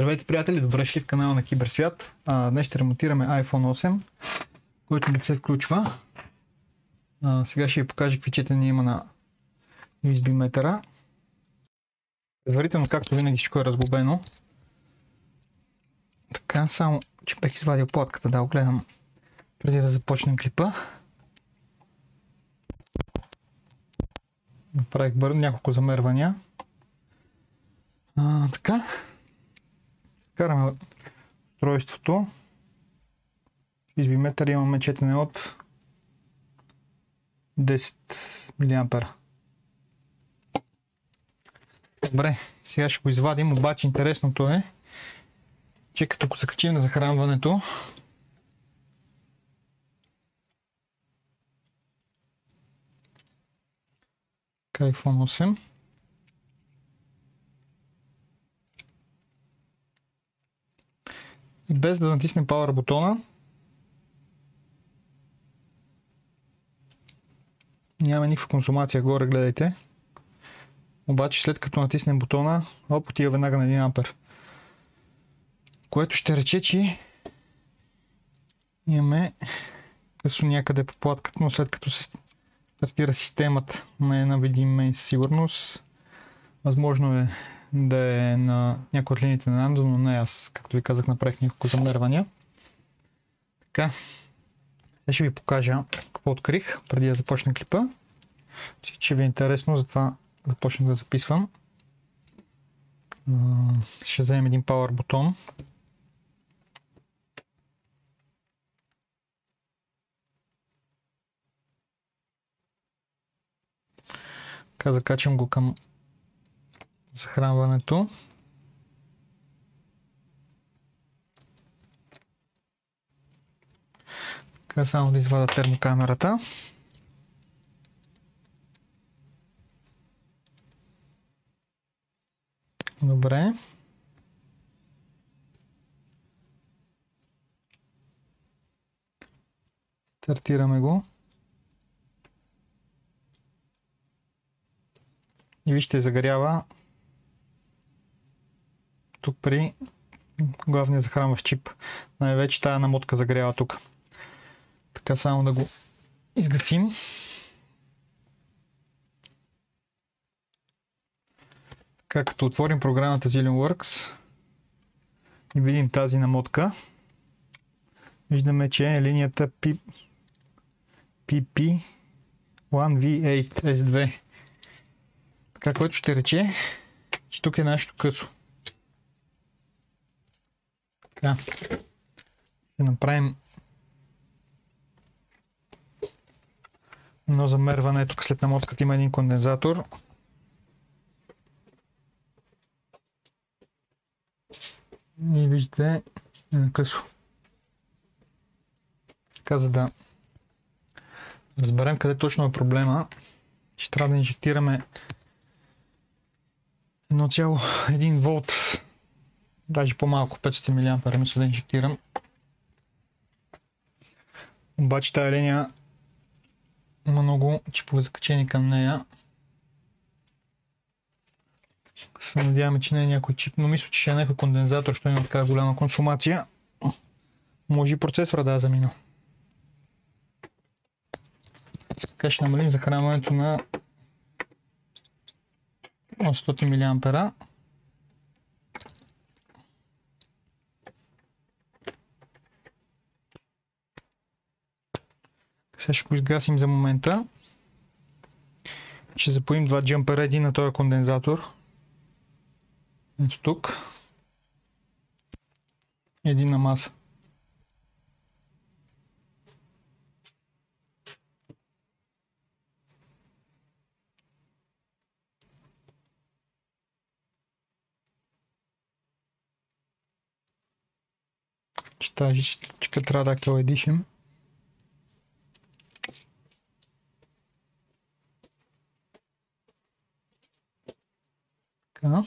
Здравейте, приятели, добре шли в канала на Киберсвят. Днес ще ремонтираме iPhone 8, който не се включва. Сега ще ви покажа какви четения има на USB метъра. Предварително, както винаги, всичко е разглобено. Така, само че бях извадил платката да огледам преди да започнем клипа. Направих няколко замервания. Така. Караме устройството. USB метър имаме четене от 10 мА. Добре, сега ще го извадим, обаче интересното е, че като го закачим на захранването, iPhone 8, и без да натиснем Power бутона, няма никаква консумация горе, гледайте. Обаче след като натиснем бутона, отива веднага на 1 ампер. Което ще рече, че имаме късо някъде по платката, но след като се стартира системата, не е на видим със сигурност. Възможно е да е на някои от линиите на Ando, но не, аз, както ви казах, направих няколко замервания. Така, сега ще ви покажа какво открих преди да започна клипа. Че ви е интересно, затова започнах да записвам. Ще вземем един Power бутон. Така, закачам го към захранването. Така, само да извада термокамерата. Добре. Стартираме го. И вижте, загорява тук при главния захранващ чип. Най-вече тая намотка загорява тук. Така, само да го изгасим. Така, като отворим програмата ZillionWorks и видим тази намотка, виждаме, че е линията PP1V8S2. Така, което ще рече, че тук е нещо късо. Така, ще направим едно замерване. Тук след намотката има един кондензатор. И виждате, е на късо. Така, за да разберем къде точно е проблема, ще трябва да инжектираме 1,1 волт, даже по-малко, 500 мА мисля да инжектирам. Обаче тая линия има много чипове закачени към нея. Се надяваме, че не е някой чип, но мисля, че ще е някой кондензатор, защото има така голяма консумация. Може и процесора да е заминал. Така ще намалим захранването на 800 мА. Сега ще го изгасим за момента. Ще запоим 2 джампера, един на този кондензатор. Ето тук. Един на маса. Че тази жичка трябва да къледишим. Така.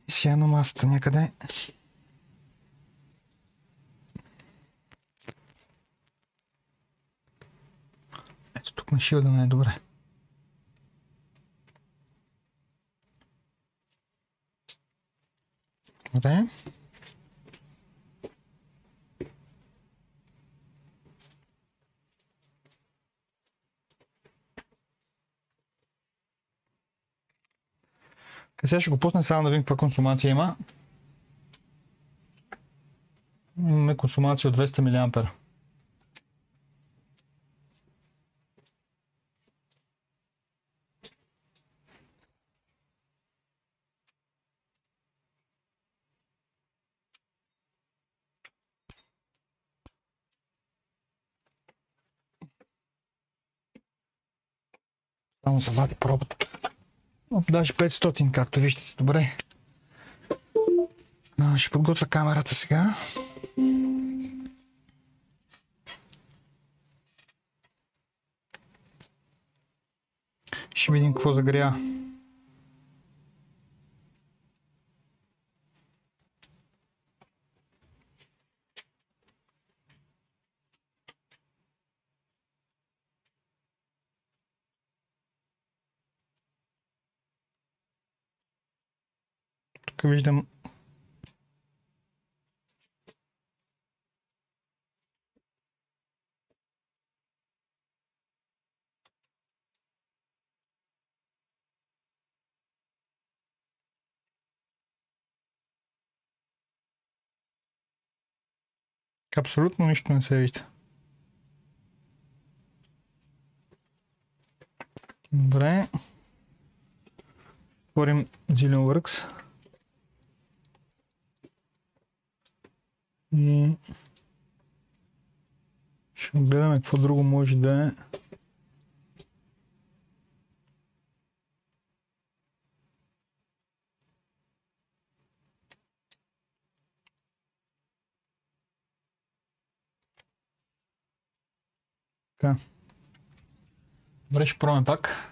И сега на масата някъде. Ето тук на шилда не е добре. Добре. Сега ще го пусна само да видим каква консумация има. Имаме консумация от 200 мА. Само се вади пробата. Даже 500, както виждате. Добре. Ще подготвя камерата сега. Ще видим какво загря. Тук виждам абсолютно нищо не се вижда. Добре. Отворим Zillionworks. И ще гледаме какво друго може да е. Така. Добре, ще пробваме пак.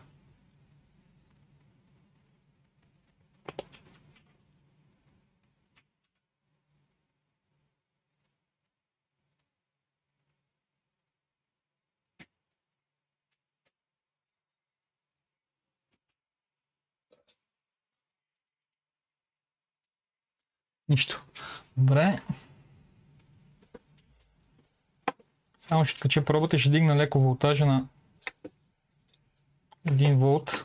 Нищо. Добре. Само ще откача пробата и ще дигна леко волтажа на 1 волт.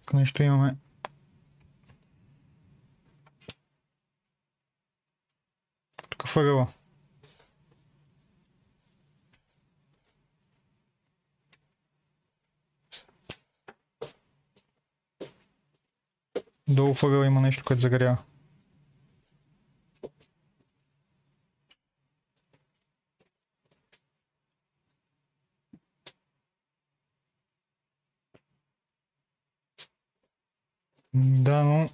Тук нещо имаме. Тук въгъла. Долу въгъла има нещо, което загорява. Да, но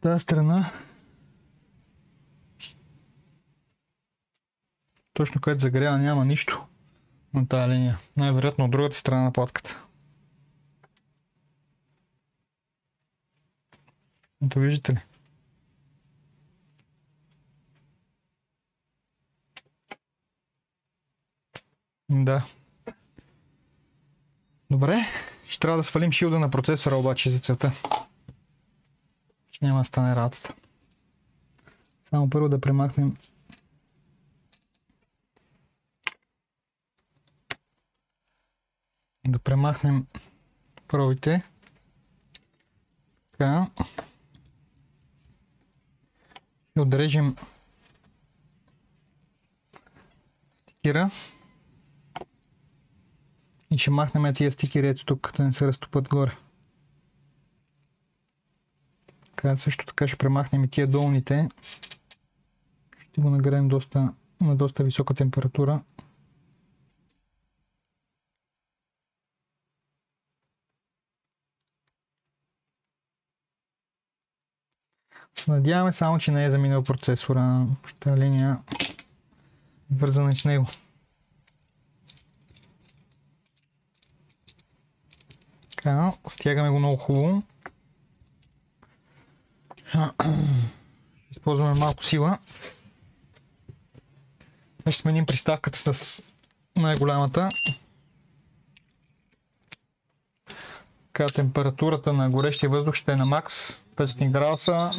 тази страна точно където загорява няма нищо на тази линия. Най-вероятно от другата страна на платката. Ето виждате ли? Да. Добре. Ще трябва да свалим шилда на процесора обаче за целта. Ще няма да стане работата. Само първо да премахнем пробите. Така. И отрежем стикера. И ще махнем тия стикери ето тук, да не се разтопат горе. Така, също така ще премахнем и тия долните. Ще го нагреем на доста висока температура. Се надяваме само, че не е заминал процесора. Тази линия е вързана и с него. Така, стягаме го много хубаво. Използваме малко сила. Ще сменим приставката с най-голямата. Така, температурата на горещия въздух ще е на макс 500 градуса.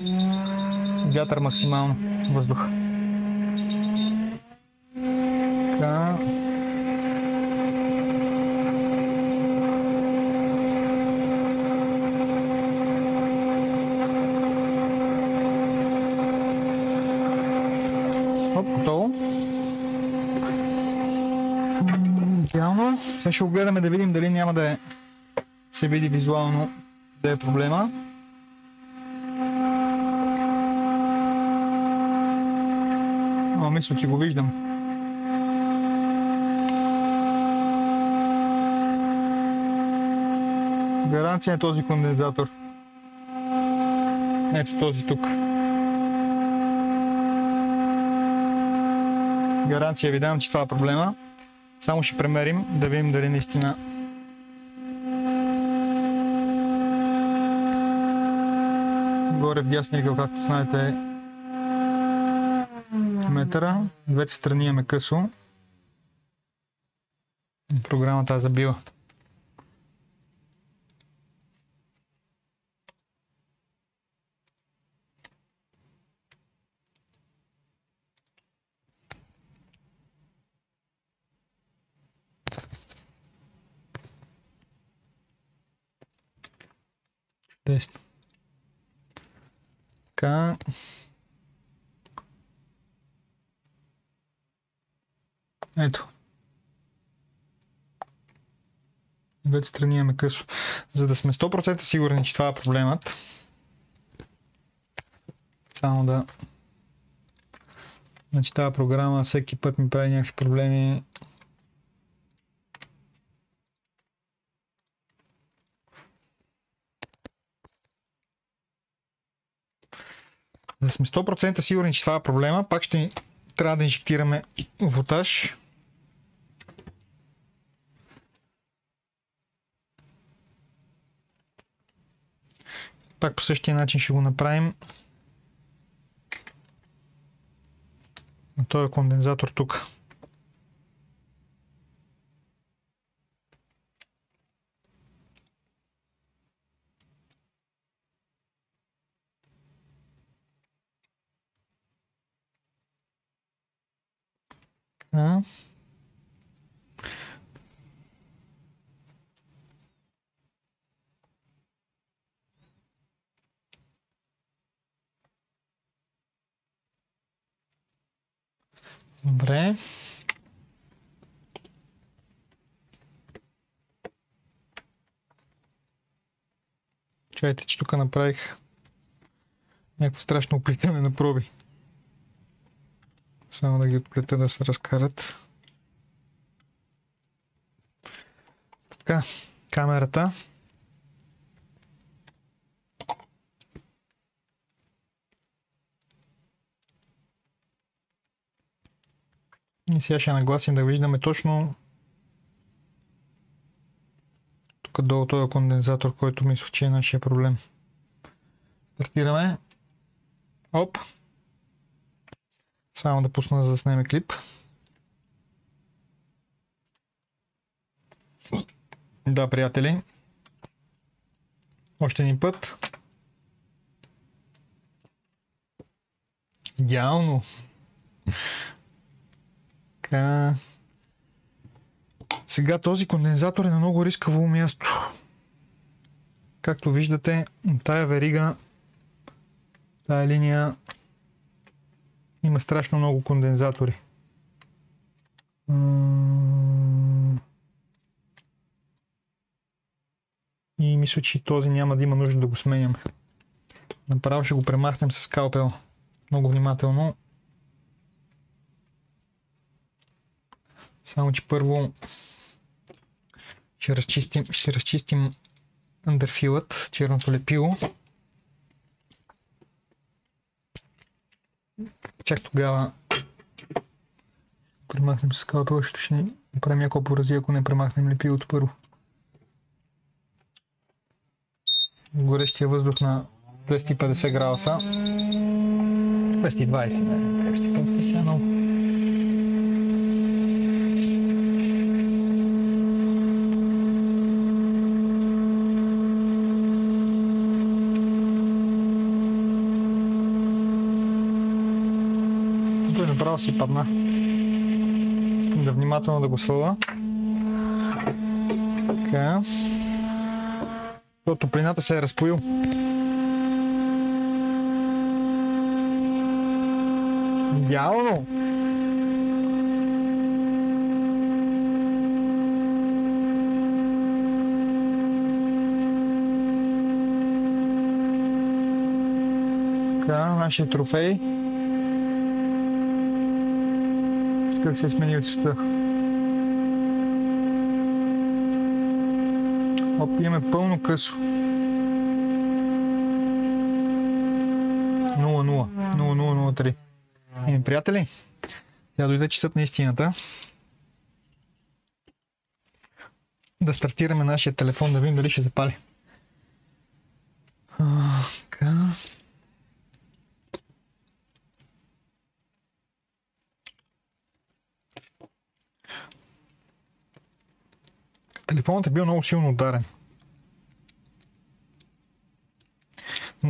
Вятър максимално въздух. Така. Готово. Идеално. Сега ще го гледаме да видим дали няма да се види визуално да е проблема. Мисля, че го виждам. Гаранция е този кондензатор. Ето този тук. Гаранция ви дам, че това е проблема. Само ще премерим да видим дали наистина горе в дясния ъгъл, както знаете, е метъра. Двете страни имаме късо. Програмата е забила. Чудесно. Така. Ето. Двете страни имаме късо. За да сме 100% сигурни, че това е проблемът, само да... Значи тази програма всеки път ми прави някакви проблеми. За да сме 100% сигурни, че това е проблема, пак ще трябва да инжектираме волтаж. Пак по същия начин ще го направим на този кондензатор тук. Така. Добре. Чайте, че тук направих някакво страшно оплитане на проби. Само да ги отплета да се разкарат. Така, камерата. И сега ще нагласим да виждаме точно тук долу този кондензатор, който мисля, че е нашия проблем. Стартираме. Оп. Само да пусна да заснеме клип. Да, приятели. Още един път. Идеално. Така. Сега този кондензатор е на много рискаво място. Както виждате, тая верига, тая линия има страшно много кондензатори. И мисля, че този няма да има нужда да го сменяме. Направо ще го премахнем с скалпел. Много внимателно. Само че първо ще разчистим андерфилът, черното лепило. Чак тогава премахнем с скалпел, защото ще направим някакво поразие, ако не премахнем лепилото първо. Горещия въздух на 250 градуса. 220, не, 250 е много. Той направо си падна. Искам да внимателно да го сваля. Така. Топлината се е разпоил. Идеално! Така, нашия трофей. Как се е сменил цвета. Оп, имаме пълно късо. 0003. Приятели, сега дойде часът на истината. Да стартираме нашия телефон, да видим дали ще запали. Така. Телефонът е бил много силно ударен.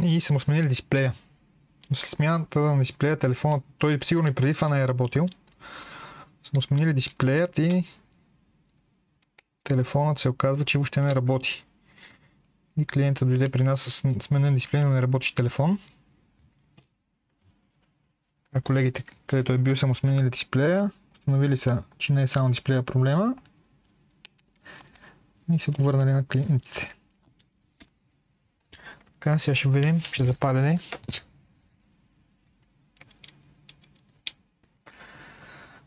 И са му сменили дисплея. След смяната на дисплея телефонът, той сигурно и преди това не е работил. Са му сменили дисплеят и телефонът се оказва, че въобще не работи. И клиентът дойде при нас с сменен дисплей, но не работи телефон. А колегите, където е бил, са му сменили дисплея. Установили са, че не е само дисплея проблема. И са го върнали на клиентите. Така, сега ще видим, ще запаля ли.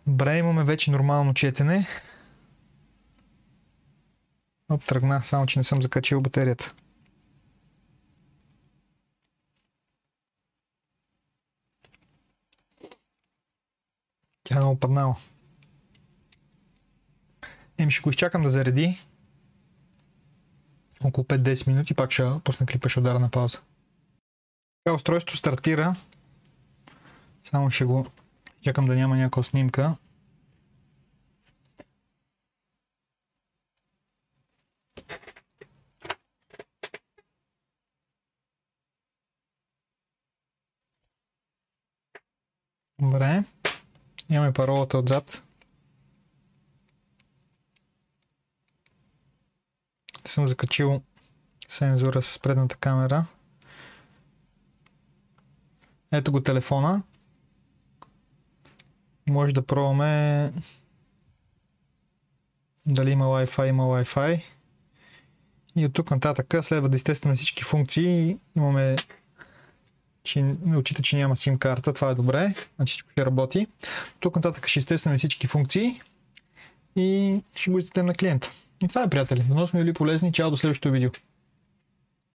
Добре, имаме вече нормално четене. Оп, тръгна, само че не съм закачил батерията. Тя е много паднала. Ще го изчакам да зареди. Около 5-10 минути, пак ще пусна клипа, ще удара на пауза. Така, устройството стартира. Само ще го чакам да няма някаква снимка. Добре. Имаме паролата отзад. Съм закачил сензора с предната камера. Ето го телефона. Може да пробваме дали има Wi-Fi, има Wi-Fi. И от тук нататък следва да изтестваме всички функции. Имаме, че отчита, че няма SIM карта. Това е добре. Значи всичко ще работи. Тук нататък ще изтестваме всички функции и ще го изтетем на клиента. И това е, приятели. Дано сме били полезни. Чао, до следващото видео.